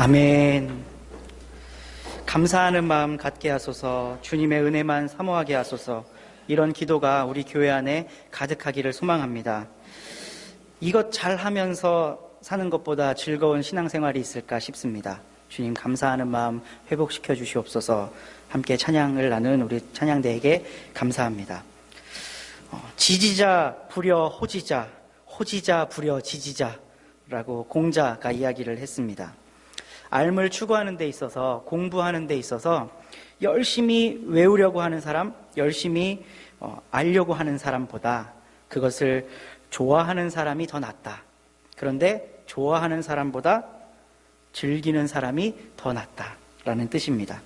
아멘. 감사하는 마음 갖게 하소서. 주님의 은혜만 사모하게 하소서. 이런 기도가 우리 교회 안에 가득하기를 소망합니다. 이것 잘하면서 사는 것보다 즐거운 신앙생활이 있을까 싶습니다. 주님 감사하는 마음 회복시켜 주시옵소서. 함께 찬양을 나눈 우리 찬양대에게 감사합니다. 지지자 부려 호지자, 호지자 부려 지지자라고 공자가 이야기를 했습니다. 알을 추구하는 데 있어서, 공부하는 데 있어서 열심히 외우려고 하는 사람, 열심히 알려고 하는 사람보다 그것을 좋아하는 사람이 더 낫다. 그런데 좋아하는 사람보다 즐기는 사람이 더 낫다라는 뜻입니다.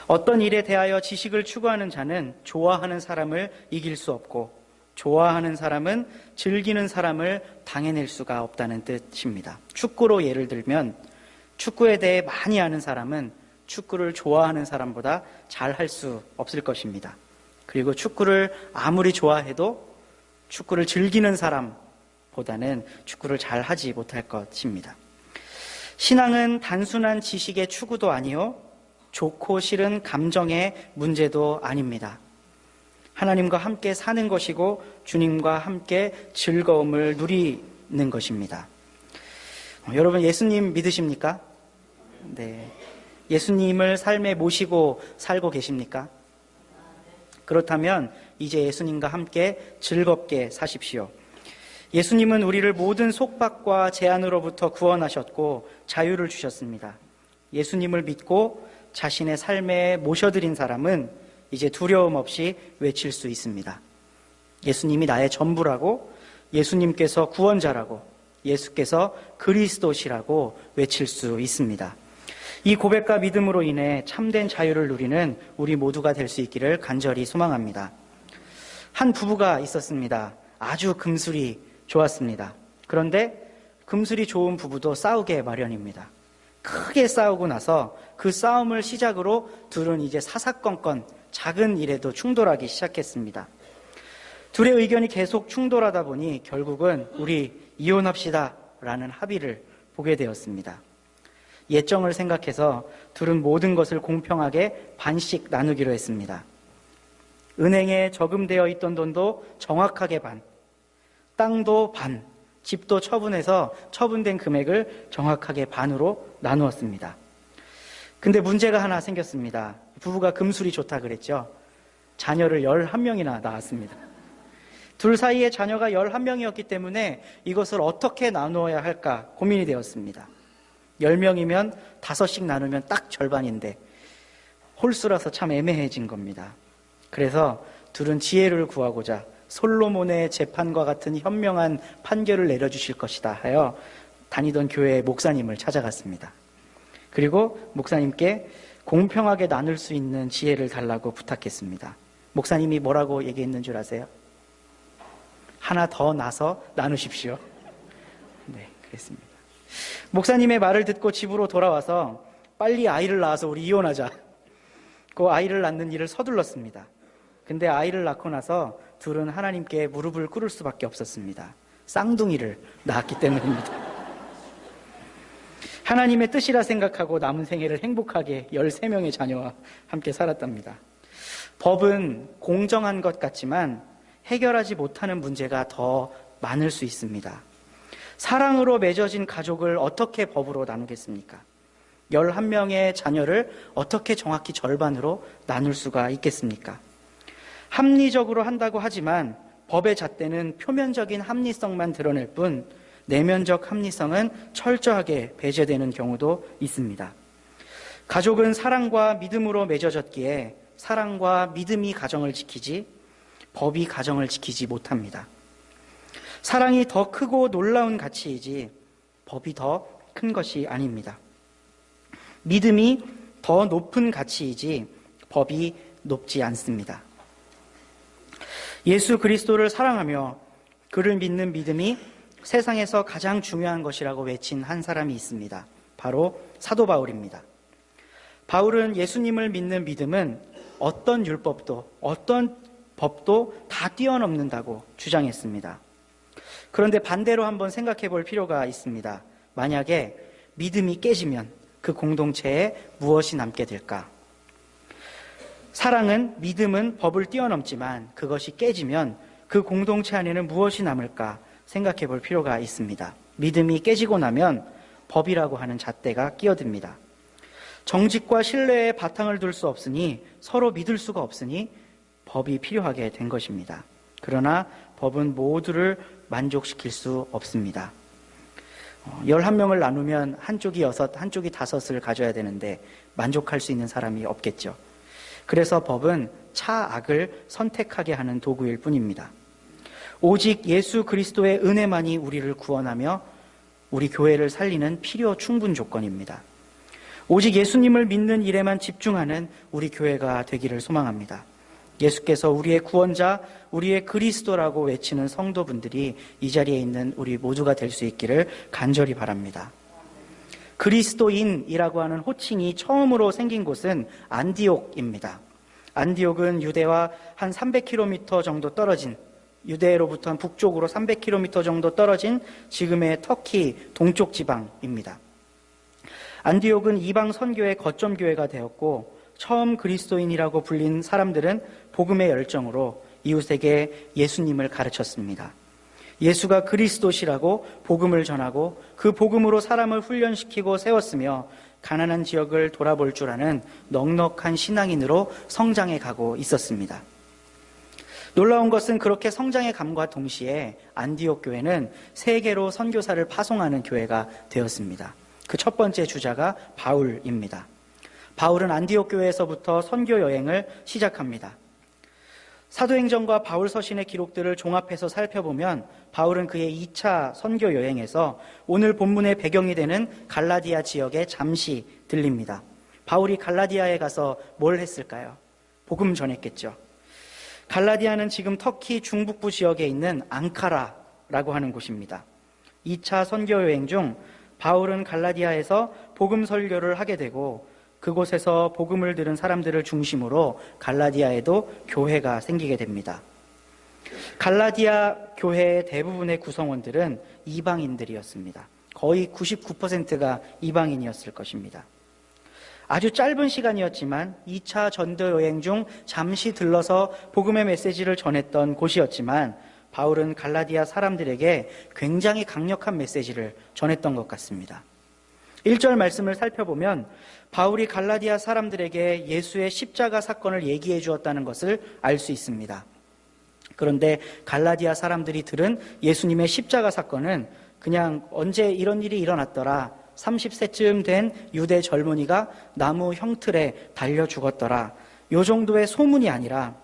어떤 일에 대하여 지식을 추구하는 자는 좋아하는 사람을 이길 수 없고, 좋아하는 사람은 즐기는 사람을 당해낼 수가 없다는 뜻입니다. 축구로 예를 들면 축구에 대해 많이 아는 사람은 축구를 좋아하는 사람보다 잘할 수 없을 것입니다. 그리고 축구를 아무리 좋아해도 축구를 즐기는 사람보다는 축구를 잘하지 못할 것입니다. 신앙은 단순한 지식의 추구도 아니요, 좋고 싫은 감정의 문제도 아닙니다. 하나님과 함께 사는 것이고 주님과 함께 즐거움을 누리는 것입니다. 여러분 예수님 믿으십니까? 네. 예수님을 삶에 모시고 살고 계십니까? 그렇다면 이제 예수님과 함께 즐겁게 사십시오. 예수님은 우리를 모든 속박과 제한으로부터 구원하셨고 자유를 주셨습니다. 예수님을 믿고 자신의 삶에 모셔드린 사람은 이제 두려움 없이 외칠 수 있습니다. 예수님이 나의 전부라고, 예수님께서 구원자라고, 예수께서 그리스도시라고 외칠 수 있습니다. 이 고백과 믿음으로 인해 참된 자유를 누리는 우리 모두가 될 수 있기를 간절히 소망합니다. 한 부부가 있었습니다. 아주 금술이 좋았습니다. 그런데 금술이 좋은 부부도 싸우게 마련입니다. 크게 싸우고 나서 그 싸움을 시작으로 둘은 이제 사사건건 작은 일에도 충돌하기 시작했습니다. 둘의 의견이 계속 충돌하다 보니 결국은 우리 이혼합시다 라는 합의를 보게 되었습니다. 예정을 생각해서 둘은 모든 것을 공평하게 반씩 나누기로 했습니다. 은행에 저금되어 있던 돈도 정확하게 반, 땅도 반, 집도 처분해서 처분된 금액을 정확하게 반으로 나누었습니다. 근데 문제가 하나 생겼습니다. 부부가 금술이 좋다 그랬죠. 자녀를 11명이나 낳았습니다. 둘 사이에 자녀가 11명이었기 때문에 이것을 어떻게 나누어야 할까 고민이 되었습니다. 10명이면 5씩 나누면 딱 절반인데 홀수라서 참 애매해진 겁니다. 그래서 둘은 지혜를 구하고자 솔로몬의 재판과 같은 현명한 판결을 내려주실 것이다 하여 다니던 교회의 목사님을 찾아갔습니다. 그리고 목사님께 공평하게 나눌 수 있는 지혜를 달라고 부탁했습니다. 목사님이 뭐라고 얘기했는 줄 아세요? 하나 더 낳아서 나누십시오. 네, 그랬습니다. 목사님의 말을 듣고 집으로 돌아와서 빨리 아이를 낳아서 우리 이혼하자. 그 아이를 낳는 일을 서둘렀습니다. 근데 아이를 낳고 나서 둘은 하나님께 무릎을 꿇을 수밖에 없었습니다. 쌍둥이를 낳았기 때문입니다. 하나님의 뜻이라 생각하고 남은 생애를 행복하게 13명의 자녀와 함께 살았답니다. 법은 공정한 것 같지만 해결하지 못하는 문제가 더 많을 수 있습니다. 사랑으로 맺어진 가족을 어떻게 법으로 나누겠습니까? 11명의 자녀를 어떻게 정확히 절반으로 나눌 수가 있겠습니까? 합리적으로 한다고 하지만 법의 잣대는 표면적인 합리성만 드러낼 뿐 내면적 합리성은 철저하게 배제되는 경우도 있습니다. 가족은 사랑과 믿음으로 맺어졌기에 사랑과 믿음이 가정을 지키지 법이 가정을 지키지 못합니다. 사랑이 더 크고 놀라운 가치이지 법이 더 큰 것이 아닙니다. 믿음이 더 높은 가치이지 법이 높지 않습니다. 예수 그리스도를 사랑하며 그를 믿는 믿음이 세상에서 가장 중요한 것이라고 외친 한 사람이 있습니다. 바로 사도 바울입니다. 바울은 예수님을 믿는 믿음은 어떤 율법도 어떤 법도 다 뛰어넘는다고 주장했습니다. 그런데 반대로 한번 생각해 볼 필요가 있습니다. 만약에 믿음이 깨지면 그 공동체에 무엇이 남게 될까? 사랑은, 믿음은 법을 뛰어넘지만 그것이 깨지면 그 공동체 안에는 무엇이 남을까 생각해 볼 필요가 있습니다. 믿음이 깨지고 나면 법이라고 하는 잣대가 끼어듭니다. 정직과 신뢰에 바탕을 둘 수 없으니, 서로 믿을 수가 없으니 법이 필요하게 된 것입니다. 그러나 법은 모두를 만족시킬 수 없습니다. 11명을 나누면 한쪽이 6, 한쪽이 5을 가져야 되는데 만족할 수 있는 사람이 없겠죠. 그래서 법은 차악을 선택하게 하는 도구일 뿐입니다. 오직 예수 그리스도의 은혜만이 우리를 구원하며 우리 교회를 살리는 필요 충분 조건입니다. 오직 예수님을 믿는 일에만 집중하는 우리 교회가 되기를 소망합니다. 예수께서 우리의 구원자, 우리의 그리스도라고 외치는 성도분들이 이 자리에 있는 우리 모두가 될 수 있기를 간절히 바랍니다. 그리스도인이라고 하는 호칭이 처음으로 생긴 곳은 안디옥입니다. 안디옥은 유대와 한 300km 정도 떨어진, 유대로부터 한 북쪽으로 300km 정도 떨어진 지금의 터키 동쪽 지방입니다. 안디옥은 이방 선교의 거점 교회가 되었고, 처음 그리스도인이라고 불린 사람들은 복음의 열정으로 이웃에게 예수님을 가르쳤습니다. 예수가 그리스도시라고 복음을 전하고 그 복음으로 사람을 훈련시키고 세웠으며 가난한 지역을 돌아볼 줄 아는 넉넉한 신앙인으로 성장해 가고 있었습니다. 놀라운 것은 그렇게 성장해 감과 동시에 안디옥 교회는 세계로 선교사를 파송하는 교회가 되었습니다. 그 첫 번째 주자가 바울입니다. 바울은 안디옥 교회에서부터 선교 여행을 시작합니다. 사도행전과 바울 서신의 기록들을 종합해서 살펴보면 바울은 그의 2차 선교 여행에서 오늘 본문의 배경이 되는 갈라디아 지역에 잠시 들립니다. 바울이 갈라디아에 가서 뭘 했을까요? 복음 전했겠죠. 갈라디아는 지금 터키 중북부 지역에 있는 앙카라라고 하는 곳입니다. 2차 선교 여행 중 바울은 갈라디아에서 복음 설교를 하게 되고 그곳에서 복음을 들은 사람들을 중심으로 갈라디아에도 교회가 생기게 됩니다. 갈라디아 교회의 대부분의 구성원들은 이방인들이었습니다. 거의 99%가 이방인이었을 것입니다. 아주 짧은 시간이었지만 2차 전도 여행 중 잠시 들러서 복음의 메시지를 전했던 곳이었지만 바울은 갈라디아 사람들에게 굉장히 강력한 메시지를 전했던 것 같습니다. 1절 말씀을 살펴보면 바울이 갈라디아 사람들에게 예수의 십자가 사건을 얘기해 주었다는 것을 알 수 있습니다. 그런데 갈라디아 사람들이 들은 예수님의 십자가 사건은 그냥 언제 이런 일이 일어났더라, 30세쯤 된 유대 젊은이가 나무 형틀에 달려 죽었더라, 요 정도의 소문이 아니라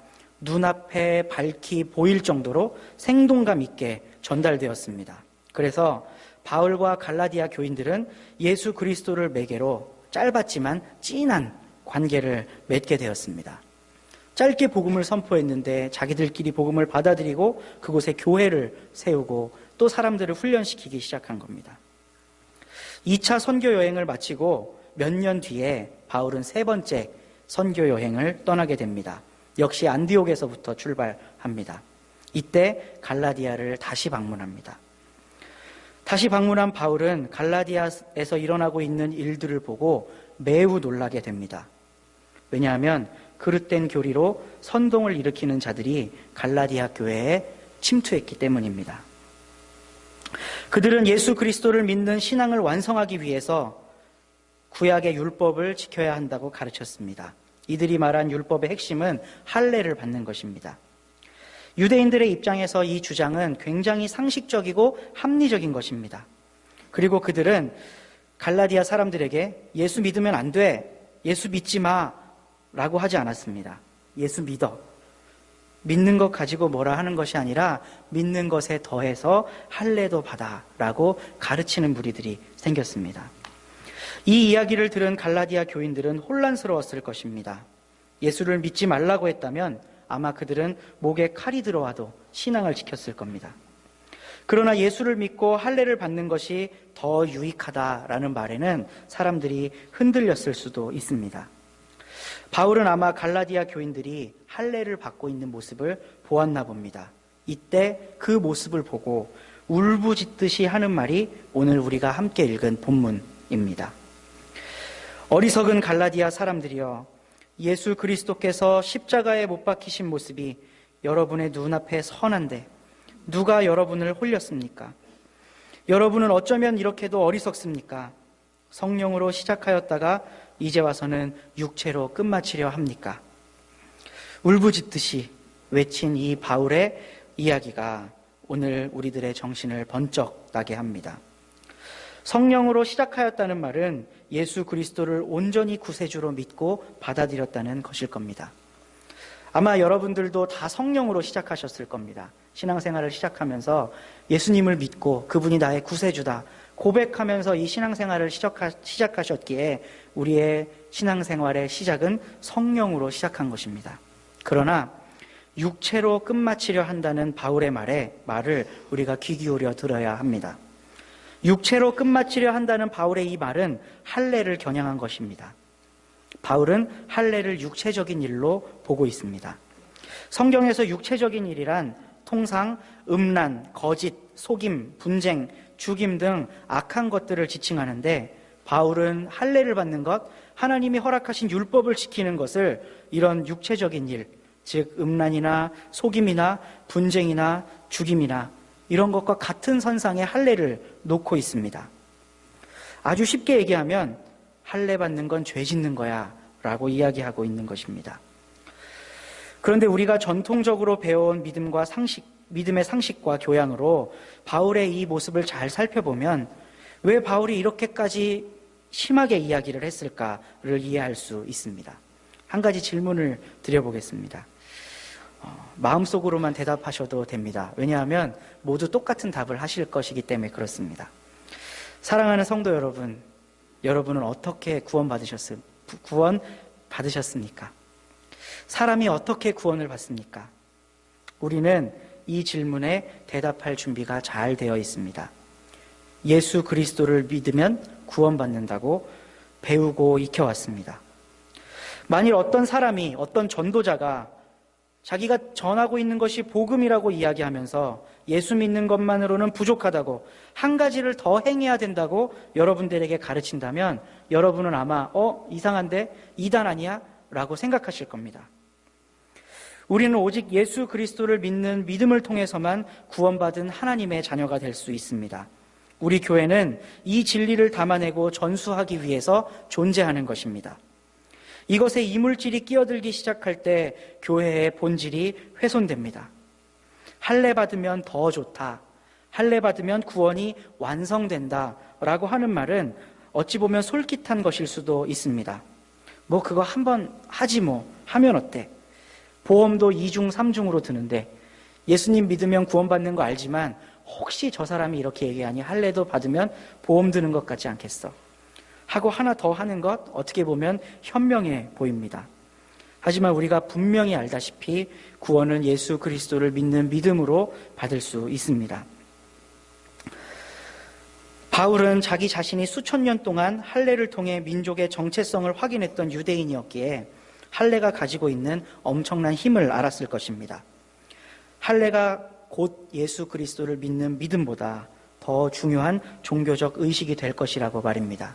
눈앞에 밝히 보일 정도로 생동감 있게 전달되었습니다. 그래서 바울과 갈라디아 교인들은 예수 그리스도를 매개로 짧았지만 진한 관계를 맺게 되었습니다. 짧게 복음을 선포했는데 자기들끼리 복음을 받아들이고 그곳에 교회를 세우고 또 사람들을 훈련시키기 시작한 겁니다. 2차 선교 여행을 마치고 몇 년 뒤에 바울은 세 번째 선교 여행을 떠나게 됩니다. 역시 안디옥에서부터 출발합니다. 이때 갈라디아를 다시 방문합니다. 다시 방문한 바울은 갈라디아에서 일어나고 있는 일들을 보고 매우 놀라게 됩니다. 왜냐하면 그릇된 교리로 선동을 일으키는 자들이 갈라디아 교회에 침투했기 때문입니다. 그들은 예수 그리스도를 믿는 신앙을 완성하기 위해서 구약의 율법을 지켜야 한다고 가르쳤습니다. 이들이 말한 율법의 핵심은 할례를 받는 것입니다. 유대인들의 입장에서 이 주장은 굉장히 상식적이고 합리적인 것입니다. 그리고 그들은 갈라디아 사람들에게 예수 믿으면 안 돼, 예수 믿지 마 라고 하지 않았습니다. 예수 믿어. 믿는 것 가지고 뭐라 하는 것이 아니라 믿는 것에 더해서 할례도 받아 라고 가르치는 무리들이 생겼습니다. 이 이야기를 들은 갈라디아 교인들은 혼란스러웠을 것입니다. 예수를 믿지 말라고 했다면 아마 그들은 목에 칼이 들어와도 신앙을 지켰을 겁니다. 그러나 예수를 믿고 할례를 받는 것이 더 유익하다라는 말에는 사람들이 흔들렸을 수도 있습니다. 바울은 아마 갈라디아 교인들이 할례를 받고 있는 모습을 보았나 봅니다. 이때 그 모습을 보고 울부짖듯이 하는 말이 오늘 우리가 함께 읽은 본문입니다. 어리석은 갈라디아 사람들이여, 예수 그리스도께서 십자가에 못 박히신 모습이 여러분의 눈앞에 선한데 누가 여러분을 홀렸습니까? 여러분은 어쩌면 이렇게도 어리석습니까? 성령으로 시작하였다가 이제 와서는 육체로 끝마치려 합니까? 울부짖듯이 외친 이 바울의 이야기가 오늘 우리들의 정신을 번쩍 나게 합니다. 성령으로 시작하였다는 말은 예수 그리스도를 온전히 구세주로 믿고 받아들였다는 것일 겁니다. 아마 여러분들도 다 성령으로 시작하셨을 겁니다. 신앙생활을 시작하면서 예수님을 믿고 그분이 나의 구세주다 고백하면서 이 신앙생활을 시작하셨기에 우리의 신앙생활의 시작은 성령으로 시작한 것입니다. 그러나 육체로 끝마치려 한다는 바울의 말을 우리가 귀 기울여 들어야 합니다. 육체로 끝마치려 한다는 바울의 이 말은 할례를 겨냥한 것입니다. 바울은 할례를 육체적인 일로 보고 있습니다. 성경에서 육체적인 일이란 통상 음란, 거짓, 속임, 분쟁, 죽임 등 악한 것들을 지칭하는데 바울은 할례를 받는 것, 하나님이 허락하신 율법을 지키는 것을 이런 육체적인 일, 즉 음란이나 속임이나 분쟁이나 죽임이나 이런 것과 같은 선상에 할례를 놓고 있습니다. 아주 쉽게 얘기하면 할례 받는 건 죄 짓는 거야 라고 이야기하고 있는 것입니다. 그런데 우리가 전통적으로 배워온 믿음의 상식과 교양으로 바울의 이 모습을 잘 살펴보면 왜 바울이 이렇게까지 심하게 이야기를 했을까를 이해할 수 있습니다. 한 가지 질문을 드려보겠습니다. 마음속으로만 대답하셔도 됩니다. 왜냐하면 모두 똑같은 답을 하실 것이기 때문에 그렇습니다. 사랑하는 성도 여러분, 여러분은 어떻게 구원 받으셨습니까? 사람이 어떻게 구원을 받습니까? 우리는 이 질문에 대답할 준비가 잘 되어 있습니다. 예수 그리스도를 믿으면 구원받는다고 배우고 익혀왔습니다. 만일 어떤 사람이, 어떤 전도자가 자기가 전하고 있는 것이 복음이라고 이야기하면서 예수 믿는 것만으로는 부족하다고 한 가지를 더 행해야 된다고 여러분들에게 가르친다면 여러분은 아마 이상한데 이단 아니야? 라고 생각하실 겁니다. 우리는 오직 예수 그리스도를 믿는 믿음을 통해서만 구원받은 하나님의 자녀가 될 수 있습니다. 우리 교회는 이 진리를 담아내고 전수하기 위해서 존재하는 것입니다. 이것에 이물질이 끼어들기 시작할 때 교회의 본질이 훼손됩니다. 할례 받으면 더 좋다, 할례 받으면 구원이 완성된다 라고 하는 말은 어찌 보면 솔깃한 것일 수도 있습니다. 그거 한번 하지 하면 어때? 보험도 2중 3중으로 드는데 예수님 믿으면 구원받는 거 알지만 혹시 저 사람이 이렇게 얘기하니 할례도 받으면 보험 드는 것 같지 않겠어? 하고 하나 더 하는 것 어떻게 보면 현명해 보입니다. 하지만 우리가 분명히 알다시피 구원은 예수 그리스도를 믿는 믿음으로 받을 수 있습니다. 바울은 자기 자신이 수천 년 동안 할례를 통해 민족의 정체성을 확인했던 유대인이었기에 할례가 가지고 있는 엄청난 힘을 알았을 것입니다. 할례가 곧 예수 그리스도를 믿는 믿음보다 더 중요한 종교적 의식이 될 것이라고 말입니다.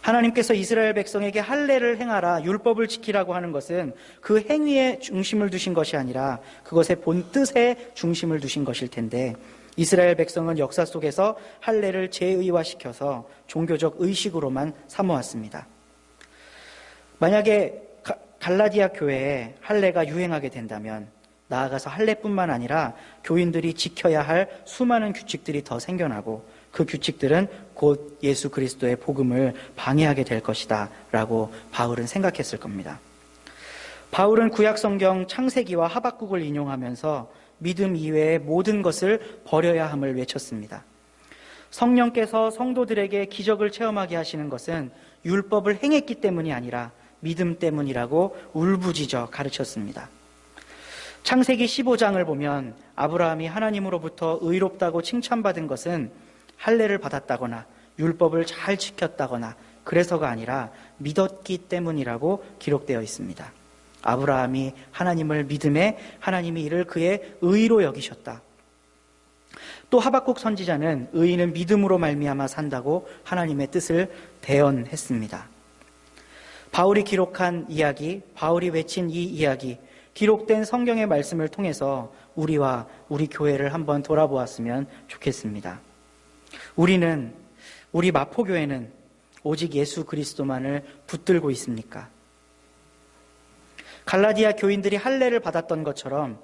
하나님께서 이스라엘 백성에게 할례를 행하라, 율법을 지키라고 하는 것은 그 행위에 중심을 두신 것이 아니라 그것의 본 뜻에 중심을 두신 것일 텐데 이스라엘 백성은 역사 속에서 할례를 제의화시켜서 종교적 의식으로만 삼아왔습니다. 만약에 갈라디아 교회에 할례가 유행하게 된다면 나아가서 할례뿐만 아니라 교인들이 지켜야 할 수많은 규칙들이 더 생겨나고 그 규칙들은 곧 예수 그리스도의 복음을 방해하게 될 것이다 라고 바울은 생각했을 겁니다. 바울은 구약성경 창세기와 하박국을 인용하면서 믿음 이외의 모든 것을 버려야 함을 외쳤습니다. 성령께서 성도들에게 기적을 체험하게 하시는 것은 율법을 행했기 때문이 아니라 믿음 때문이라고 울부짖어 가르쳤습니다. 창세기 15장을 보면 아브라함이 하나님으로부터 의롭다고 칭찬받은 것은 할례를 받았다거나 율법을 잘 지켰다거나 그래서가 아니라 믿었기 때문이라고 기록되어 있습니다. 아브라함이 하나님을 믿음에 하나님이 이를 그의 의로 여기셨다. 또 하박국 선지자는 의인은 믿음으로 말미암아 산다고 하나님의 뜻을 대언했습니다. 바울이 기록한 이야기, 바울이 외친 이 이야기, 기록된 성경의 말씀을 통해서 우리와 우리 교회를 한번 돌아보았으면 좋겠습니다. 우리 마포교회는 오직 예수 그리스도만을 붙들고 있습니까? 갈라디아 교인들이 할례를 받았던 것처럼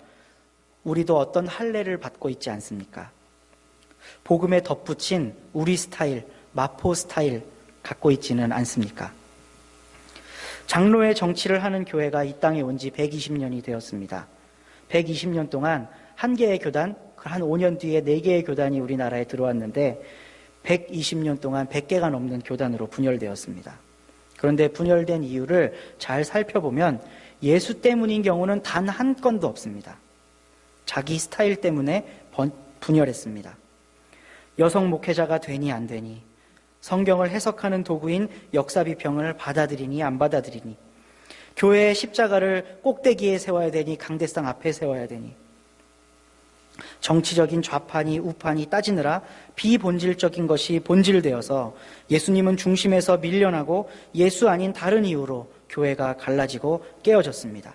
우리도 어떤 할례를 받고 있지 않습니까? 복음에 덧붙인 우리 스타일, 마포 스타일 갖고 있지는 않습니까? 장로의 정치를 하는 교회가 이 땅에 온 지 120년이 되었습니다. 120년 동안 한 개의 교단, 한 5년 뒤에 4개의 교단이 우리나라에 들어왔는데 120년 동안 100개가 넘는 교단으로 분열되었습니다. 그런데 분열된 이유를 잘 살펴보면 예수 때문인 경우는 단 한 건도 없습니다. 자기 스타일 때문에 분열했습니다. 여성 목회자가 되니 안 되니, 성경을 해석하는 도구인 역사비평을 받아들이니 안 받아들이니, 교회의 십자가를 꼭대기에 세워야 되니 강대상 앞에 세워야 되니, 정치적인 좌판이 우판이 따지느라 비본질적인 것이 본질되어서 예수님은 중심에서 밀려나고 예수 아닌 다른 이유로 교회가 갈라지고 깨어졌습니다.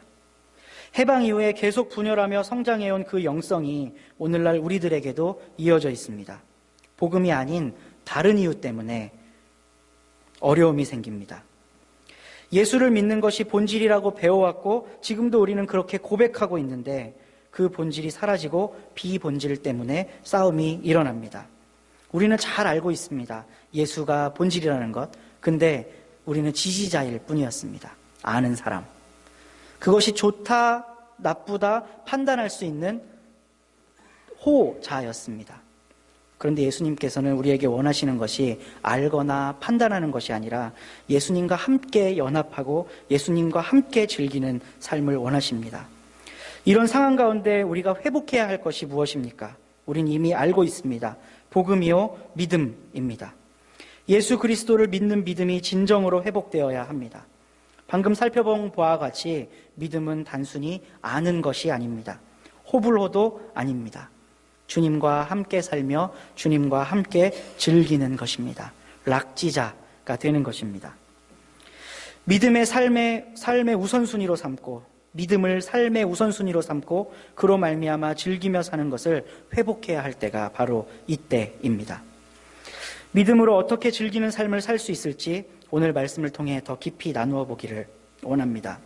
해방 이후에 계속 분열하며 성장해온 그 영성이 오늘날 우리들에게도 이어져 있습니다. 복음이 아닌 다른 이유 때문에 어려움이 생깁니다. 예수를 믿는 것이 본질이라고 배워왔고 지금도 우리는 그렇게 고백하고 있는데 그 본질이 사라지고 비본질 때문에 싸움이 일어납니다. 우리는 잘 알고 있습니다. 예수가 본질이라는 것. 근데 우리는 지지자일 뿐이었습니다. 아는 사람. 그것이 좋다, 나쁘다 판단할 수 있는 호자였습니다. 그런데 예수님께서는 우리에게 원하시는 것이 알거나 판단하는 것이 아니라 예수님과 함께 연합하고 예수님과 함께 즐기는 삶을 원하십니다. 이런 상황 가운데 우리가 회복해야 할 것이 무엇입니까? 우린 이미 알고 있습니다. 복음이요 믿음입니다. 예수 그리스도를 믿는 믿음이 진정으로 회복되어야 합니다. 방금 살펴본 바와 같이 믿음은 단순히 아는 것이 아닙니다. 호불호도 아닙니다. 주님과 함께 살며 주님과 함께 즐기는 것입니다. 락지자가 되는 것입니다. 믿음의 삶의 우선순위로 삼고 믿음을 삶의 우선순위로 삼고 그로 말미암아 즐기며 사는 것을 회복해야 할 때가 바로 이때입니다. 믿음으로 어떻게 즐기는 삶을 살 수 있을지 오늘 말씀을 통해 더 깊이 나누어 보기를 원합니다.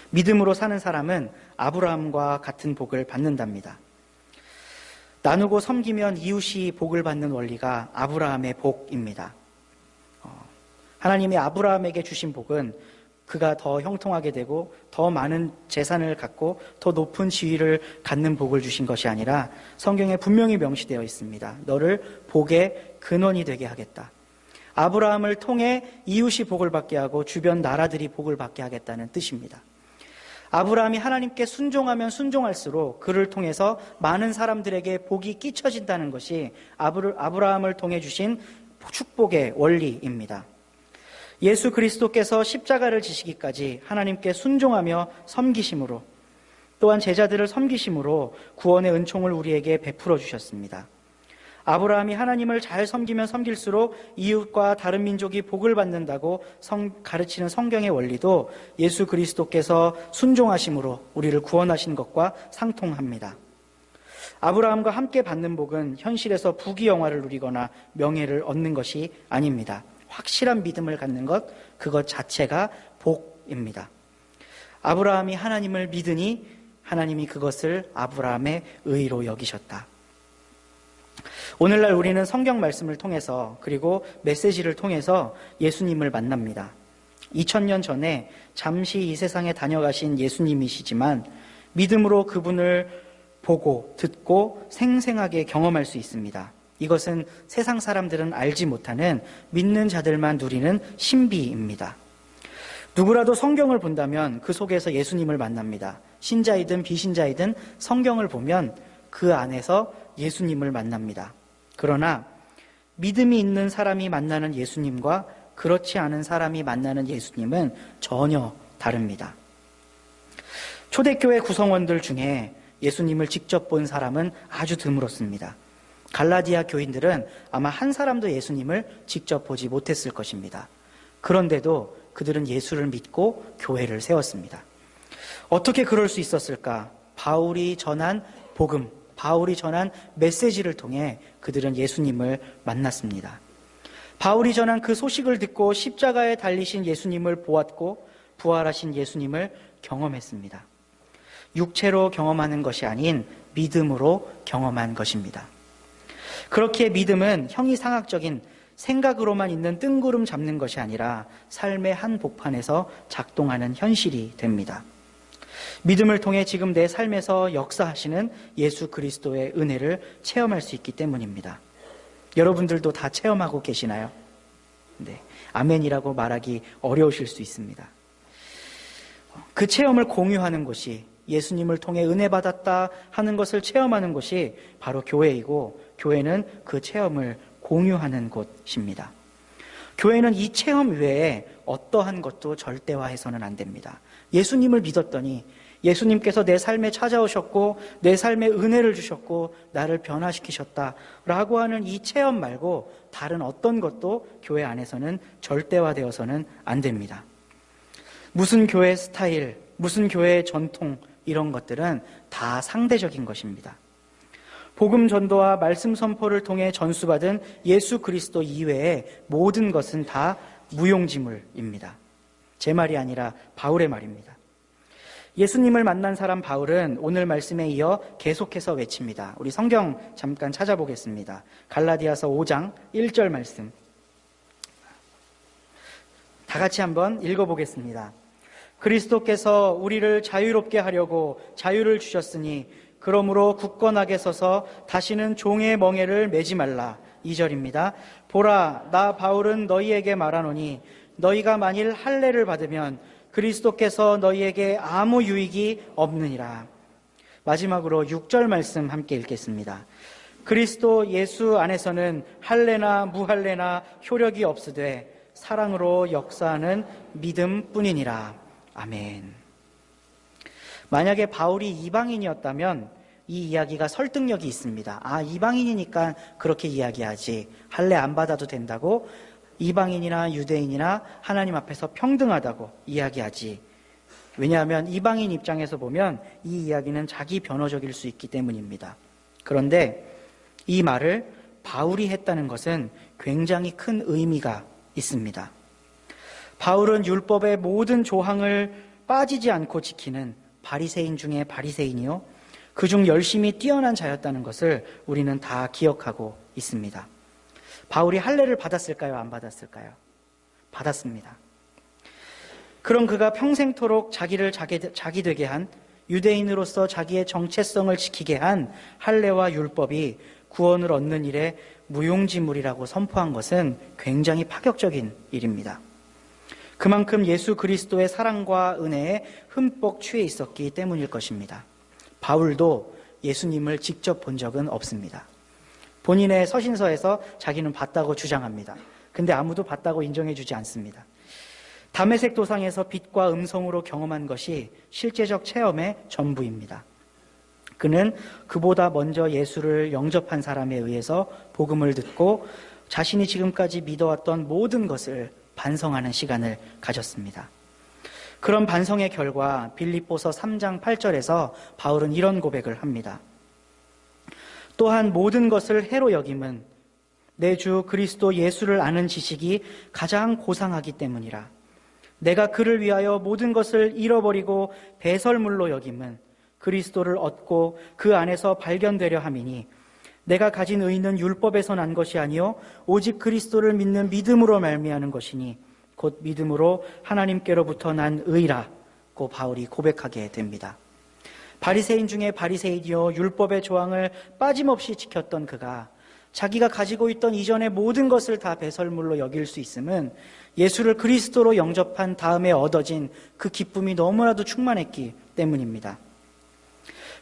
믿음으로 사는 사람은 아브라함과 같은 복을 받는답니다. 나누고 섬기면 이웃이 복을 받는 원리가 아브라함의 복입니다. 하나님이 아브라함에게 주신 복은 그가 더 형통하게 되고 더 많은 재산을 갖고 더 높은 지위를 갖는 복을 주신 것이 아니라 성경에 분명히 명시되어 있습니다. 너를 복의 근원이 되게 하겠다. 아브라함을 통해 이웃이 복을 받게 하고 주변 나라들이 복을 받게 하겠다는 뜻입니다. 아브라함이 하나님께 순종하면 순종할수록 그를 통해서 많은 사람들에게 복이 끼쳐진다는 것이 아브라함을 통해 주신 축복의 원리입니다. 예수 그리스도께서 십자가를 지시기까지 하나님께 순종하며 섬기심으로 또한 제자들을 섬기심으로 구원의 은총을 우리에게 베풀어 주셨습니다. 아브라함이 하나님을 잘 섬기면 섬길수록 이웃과 다른 민족이 복을 받는다고 가르치는 성경의 원리도 예수 그리스도께서 순종하심으로 우리를 구원하신 것과 상통합니다. 아브라함과 함께 받는 복은 현실에서 부귀영화를 누리거나 명예를 얻는 것이 아닙니다. 확실한 믿음을 갖는 것, 그것 자체가 복입니다. 아브라함이 하나님을 믿으니 하나님이 그것을 아브라함의 의로 여기셨다. 오늘날 우리는 성경 말씀을 통해서 그리고 메시지를 통해서 예수님을 만납니다. 2000년 전에 잠시 이 세상에 다녀가신 예수님이시지만 믿음으로 그분을 보고 듣고 생생하게 경험할 수 있습니다. 이것은 세상 사람들은 알지 못하는 믿는 자들만 누리는 신비입니다. 누구라도 성경을 본다면 그 속에서 예수님을 만납니다. 신자이든 비신자이든 성경을 보면 그 안에서 예수님을 만납니다. 그러나 믿음이 있는 사람이 만나는 예수님과 그렇지 않은 사람이 만나는 예수님은 전혀 다릅니다. 초대교회 구성원들 중에 예수님을 직접 본 사람은 아주 드물었습니다. 갈라디아 교인들은 아마 한 사람도 예수님을 직접 보지 못했을 것입니다. 그런데도 그들은 예수를 믿고 교회를 세웠습니다. 어떻게 그럴 수 있었을까? 바울이 전한 복음, 바울이 전한 메시지를 통해 그들은 예수님을 만났습니다. 바울이 전한 그 소식을 듣고 십자가에 달리신 예수님을 보았고 부활하신 예수님을 경험했습니다. 육체로 경험하는 것이 아닌 믿음으로 경험한 것입니다. 그렇게 믿음은 형이상학적인 생각으로만 있는 뜬구름 잡는 것이 아니라 삶의 한 복판에서 작동하는 현실이 됩니다. 믿음을 통해 지금 내 삶에서 역사하시는 예수 그리스도의 은혜를 체험할 수 있기 때문입니다. 여러분들도 다 체험하고 계시나요? 네, 아멘이라고 말하기 어려우실 수 있습니다. 그 체험을 공유하는 곳이, 예수님을 통해 은혜 받았다 하는 것을 체험하는 곳이 바로 교회이고, 교회는 그 체험을 공유하는 곳입니다. 교회는 이 체험 외에 어떠한 것도 절대화해서는 안 됩니다. 예수님을 믿었더니 예수님께서 내 삶에 찾아오셨고 내 삶에 은혜를 주셨고 나를 변화시키셨다라고 하는 이 체험 말고 다른 어떤 것도 교회 안에서는 절대화되어서는 안 됩니다. 무슨 교회 스타일, 무슨 교회의 전통, 이런 것들은 다 상대적인 것입니다. 복음 전도와 말씀 선포를 통해 전수받은 예수 그리스도 이외의 모든 것은 다 무용지물입니다. 제 말이 아니라 바울의 말입니다. 예수님을 만난 사람 바울은 오늘 말씀에 이어 계속해서 외칩니다. 우리 성경 잠깐 찾아보겠습니다. 갈라디아서 5장 1절 말씀. 다 같이 한번 읽어보겠습니다. 그리스도께서 우리를 자유롭게 하려고 자유를 주셨으니 그러므로 굳건하게 서서 다시는 종의 멍에를 매지 말라. 2절입니다. 보라, 나 바울은 너희에게 말하노니 너희가 만일 할례를 받으면 그리스도께서 너희에게 아무 유익이 없느니라. 마지막으로 6절 말씀 함께 읽겠습니다. 그리스도 예수 안에서는 할례나 무할례나 효력이 없으되 사랑으로 역사하는 믿음뿐이니라. 아멘. 만약에 바울이 이방인이었다면 이 이야기가 설득력이 있습니다. 아, 이방인이니까 그렇게 이야기하지. 할례 안 받아도 된다고? 이방인이나 유대인이나 하나님 앞에서 평등하다고 이야기하지. 왜냐하면 이방인 입장에서 보면 이 이야기는 자기 변호적일 수 있기 때문입니다. 그런데 이 말을 바울이 했다는 것은 굉장히 큰 의미가 있습니다. 바울은 율법의 모든 조항을 빠지지 않고 지키는 바리새인 중에 바리새인이요, 그중 열심히 뛰어난 자였다는 것을 우리는 다 기억하고 있습니다. 바울이 할례를 받았을까요? 안 받았을까요? 받았습니다. 그럼 그가 평생토록 자기를 자기 되게 한, 유대인으로서 자기의 정체성을 지키게 한 할례와 율법이 구원을 얻는 일에 무용지물이라고 선포한 것은 굉장히 파격적인 일입니다. 그만큼 예수 그리스도의 사랑과 은혜에 흠뻑 취해 있었기 때문일 것입니다. 바울도 예수님을 직접 본 적은 없습니다. 본인의 서신서에서 자기는 봤다고 주장합니다. 근데 아무도 봤다고 인정해 주지 않습니다. 다메섹 도상에서 빛과 음성으로 경험한 것이 실제적 체험의 전부입니다. 그는 그보다 먼저 예수를 영접한 사람에 의해서 복음을 듣고 자신이 지금까지 믿어왔던 모든 것을 반성하는 시간을 가졌습니다. 그런 반성의 결과 빌립보서 3장 8절에서 바울은 이런 고백을 합니다. 또한 모든 것을 해로 여김은 내 주 그리스도 예수를 아는 지식이 가장 고상하기 때문이라. 내가 그를 위하여 모든 것을 잃어버리고 배설물로 여김은 그리스도를 얻고 그 안에서 발견되려 함이니 내가 가진 의는 율법에서 난 것이 아니요 오직 그리스도를 믿는 믿음으로 말미암는 것이니 곧 믿음으로 하나님께로부터 난 의라고 바울이 고백하게 됩니다. 바리새인 중에 바리새인이요 율법의 조항을 빠짐없이 지켰던 그가 자기가 가지고 있던 이전의 모든 것을 다 배설물로 여길 수 있음은 예수를 그리스도로 영접한 다음에 얻어진 그 기쁨이 너무나도 충만했기 때문입니다.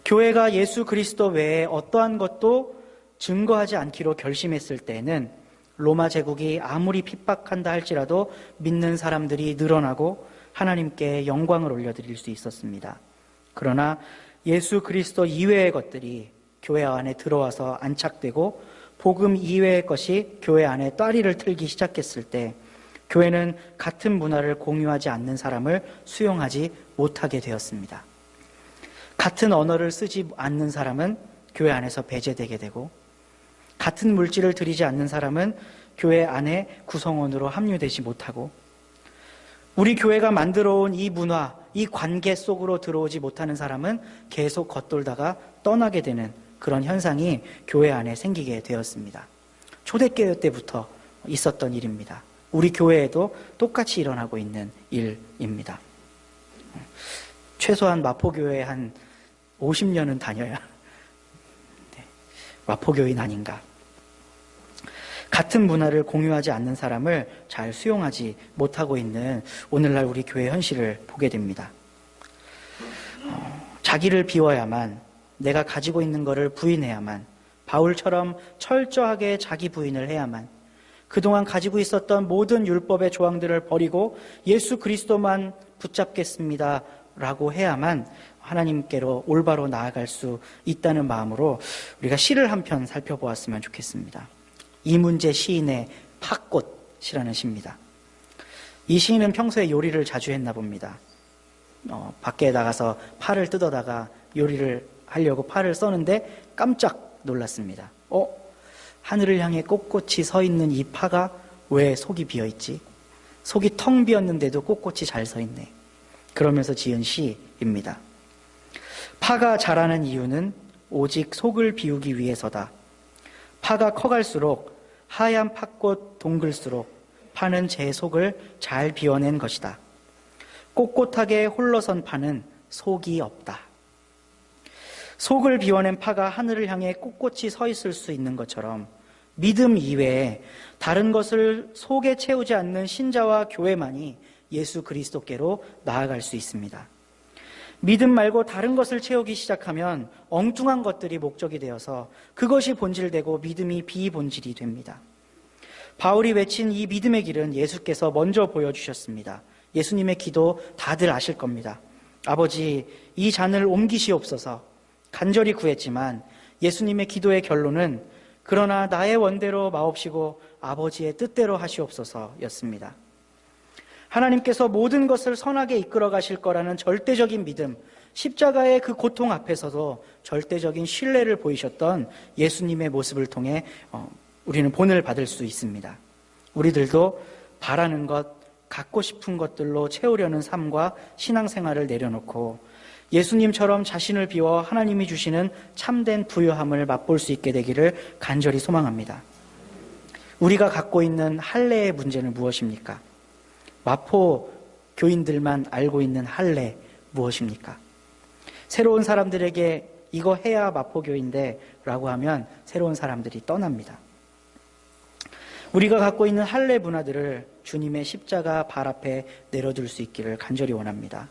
교회가 예수 그리스도 외에 어떠한 것도 증거하지 않기로 결심했을 때에는 로마 제국이 아무리 핍박한다 할지라도 믿는 사람들이 늘어나고 하나님께 영광을 올려드릴 수 있었습니다. 그러나 예수 그리스도 이외의 것들이 교회 안에 들어와서 안착되고 복음 이외의 것이 교회 안에 따리를 틀기 시작했을 때 교회는 같은 문화를 공유하지 않는 사람을 수용하지 못하게 되었습니다. 같은 언어를 쓰지 않는 사람은 교회 안에서 배제되게 되고, 같은 물질을 들이지 않는 사람은 교회 안에 구성원으로 합류되지 못하고, 우리 교회가 만들어온 이 문화, 이 관계 속으로 들어오지 못하는 사람은 계속 겉돌다가 떠나게 되는 그런 현상이 교회 안에 생기게 되었습니다. 초대교회 때부터 있었던 일입니다. 우리 교회에도 똑같이 일어나고 있는 일입니다. 최소한 마포교회에 한 50년은 다녀야 마포교인 아닌가. 같은 문화를 공유하지 않는 사람을 잘 수용하지 못하고 있는 오늘날 우리 교회 현실을 보게 됩니다. 자기를 비워야만, 내가 가지고 있는 것을 부인해야만, 바울처럼 철저하게 자기 부인을 해야만, 그동안 가지고 있었던 모든 율법의 조항들을 버리고 예수 그리스도만 붙잡겠습니다 라고 해야만 하나님께로 올바로 나아갈 수 있다는 마음으로 우리가 시를 한 편 살펴보았으면 좋겠습니다. 이문재 시인의 팥꽃이라는 시입니다. 이 시인은 평소에 요리를 자주 했나 봅니다. 밖에 나가서 파를 뜯어다가 요리를 하려고 파를 써는데 깜짝 놀랐습니다. 하늘을 향해 꼿꼿이 서 있는 이 파가 왜 속이 비어있지? 속이 텅 비었는데도 꼿꼿이 잘 서 있네. 그러면서 지은 시입니다. 파가 자라는 이유는 오직 속을 비우기 위해서다. 파가 커갈수록 하얀 팥꽃 동글수록 파는 제 속을 잘 비워낸 것이다. 꼿꼿하게 홀러선 파는 속이 없다. 속을 비워낸 파가 하늘을 향해 꼿꼿이 서 있을 수 있는 것처럼 믿음 이외에 다른 것을 속에 채우지 않는 신자와 교회만이 예수 그리스도께로 나아갈 수 있습니다. 믿음 말고 다른 것을 채우기 시작하면 엉뚱한 것들이 목적이 되어서 그것이 본질되고 믿음이 비본질이 됩니다. 바울이 외친 이 믿음의 길은 예수께서 먼저 보여주셨습니다. 예수님의 기도 다들 아실 겁니다. 아버지, 이 잔을 옮기시옵소서. 간절히 구했지만 예수님의 기도의 결론은 그러나 나의 원대로 마옵시고 아버지의 뜻대로 하시옵소서였습니다. 하나님께서 모든 것을 선하게 이끌어 가실 거라는 절대적인 믿음, 십자가의 그 고통 앞에서도 절대적인 신뢰를 보이셨던 예수님의 모습을 통해 우리는 본을 받을 수 있습니다. 우리들도 바라는 것, 갖고 싶은 것들로 채우려는 삶과 신앙생활을 내려놓고 예수님처럼 자신을 비워 하나님이 주시는 참된 부유함을 맛볼 수 있게 되기를 간절히 소망합니다. 우리가 갖고 있는 할례의 문제는 무엇입니까? 마포 교인들만 알고 있는 할례 무엇입니까? 새로운 사람들에게 이거 해야 마포교인데 라고 하면 새로운 사람들이 떠납니다. 우리가 갖고 있는 할례 문화들을 주님의 십자가 발 앞에 내려둘 수 있기를 간절히 원합니다.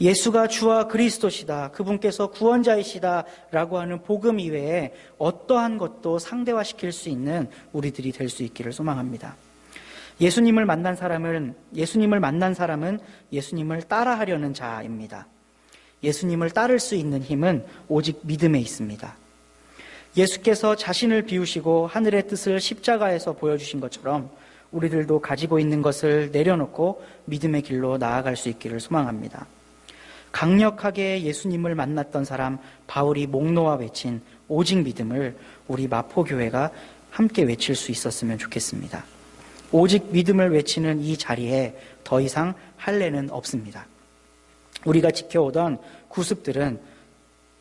예수가 주와 그리스도시다, 그분께서 구원자이시다 라고 하는 복음 이외에 어떠한 것도 상대화시킬 수 있는 우리들이 될 수 있기를 소망합니다. 예수님을 만난 사람은 예수님을 따라하려는 자입니다. 예수님을 따를 수 있는 힘은 오직 믿음에 있습니다. 예수께서 자신을 비우시고 하늘의 뜻을 십자가에서 보여주신 것처럼 우리들도 가지고 있는 것을 내려놓고 믿음의 길로 나아갈 수 있기를 소망합니다. 강력하게 예수님을 만났던 사람 바울이 목 놓아 외친 오직 믿음을 우리 마포교회가 함께 외칠 수 있었으면 좋겠습니다. 오직 믿음을 외치는 이 자리에 더 이상 할례는 없습니다. 우리가 지켜오던 구습들은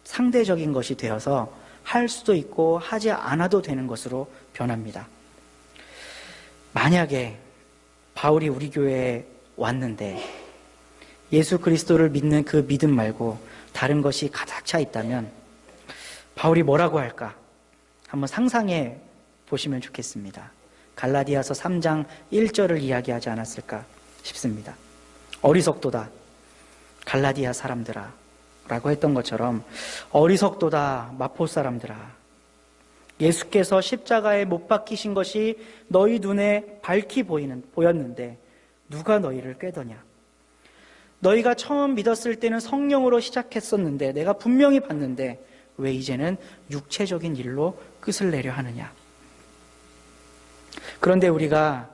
상대적인 것이 되어서 할 수도 있고 하지 않아도 되는 것으로 변합니다. 만약에 바울이 우리 교회에 왔는데 예수 그리스도를 믿는 그 믿음 말고 다른 것이 가득 차 있다면 바울이 뭐라고 할까? 한번 상상해 보시면 좋겠습니다. 갈라디아서 3장 1절을 이야기하지 않았을까 싶습니다. 어리석도다 갈라디아 사람들아 라고 했던 것처럼 어리석도다 마포 사람들아, 예수께서 십자가에 못 박히신 것이 너희 눈에 밝히 보였는데 누가 너희를 꾀더냐? 너희가 처음 믿었을 때는 성령으로 시작했었는데 내가 분명히 봤는데 왜 이제는 육체적인 일로 끝을 내려 하느냐? 그런데 우리가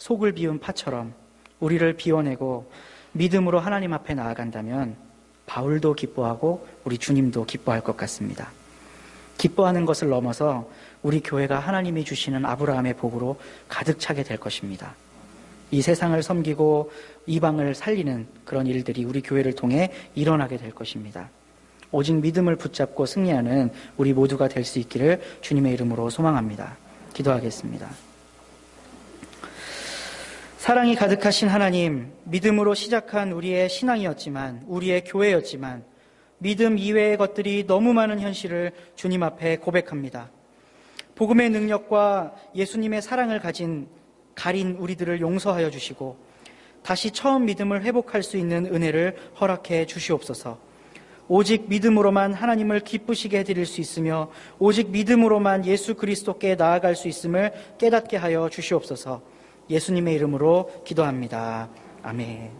속을 비운 파처럼 우리를 비워내고 믿음으로 하나님 앞에 나아간다면 바울도 기뻐하고 우리 주님도 기뻐할 것 같습니다. 기뻐하는 것을 넘어서 우리 교회가 하나님이 주시는 아브라함의 복으로 가득 차게 될 것입니다. 이 세상을 섬기고 이방을 살리는 그런 일들이 우리 교회를 통해 일어나게 될 것입니다. 오직 믿음을 붙잡고 승리하는 우리 모두가 될 수 있기를 주님의 이름으로 소망합니다. 기도하겠습니다. 사랑이 가득하신 하나님, 믿음으로 시작한 우리의 신앙이었지만, 우리의 교회였지만 믿음 이외의 것들이 너무 많은 현실을 주님 앞에 고백합니다. 복음의 능력과 예수님의 사랑을 가린 우리들을 용서하여 주시고 다시 처음 믿음을 회복할 수 있는 은혜를 허락해 주시옵소서. 오직 믿음으로만 하나님을 기쁘시게 해드릴 수 있으며 오직 믿음으로만 예수 그리스도께 나아갈 수 있음을 깨닫게 하여 주시옵소서. 예수님의 이름으로 기도합니다. 아멘.